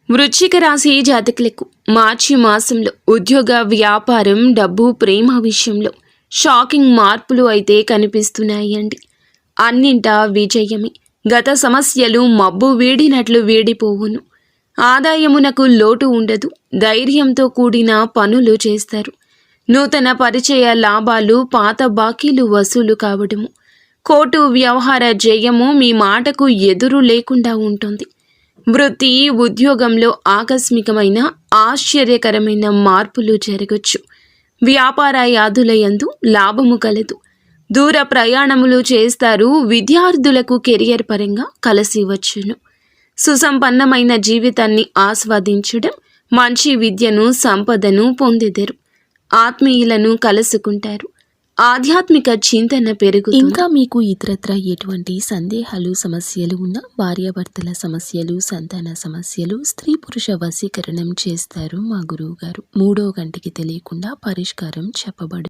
వృశ్చిక రాశి జాతకులకు మార్చి మాసంలో ఉద్యోగ, వ్యాపారం, డబ్బు, ప్రేమ విషయంలో షాకింగ్ మార్పులు అయితే కనిపిస్తున్నాయండి. అన్నింటా విజయమే. గత సమస్యలు మబ్బు వీడినట్లు వీడిపోవును. ఆదాయమునకు లోటు ఉండదు. ధైర్యంతో కూడిన పనులు చేస్తారు. నూతన పరిచయ లాభాలు, పాత బాకీలు వసూలు కావడము, కోర్టు వ్యవహార జయము మీ మాటకు ఎదురు లేకుండా ఉంటుంది. వృత్తి, ఉద్యోగంలో ఆకస్మికమైన ఆశ్చర్యకరమైన మార్పులు జరగచ్చు. వ్యాపార యాదులయందు లాభము కలదు. దూర ప్రయాణములు చేస్తారు. విద్యార్థులకు కెరియర్ పరంగా కలిసి వచ్చును. సుసంపన్నమైన జీవితాన్ని ఆస్వాదించడం, మంచి విద్యను, సంపదను పొందెదరు. ఆత్మీయులను కలుసుకుంటారు. ఆధ్యాత్మిక చింతన పెరుగుతుంది. ఇంకా మీకు ఇతరత్ర ఎటువంటి సందేహాలు, సమస్యలు ఉన్నా, భార్యాభర్తల సమస్యలు, సంతాన సమస్యలు, స్త్రీ పురుష వశీకరణం చేస్తారు మా గురువు గారు. 3వ గంటకి తెలియకుండా పరిష్కారం చెప్పబడు.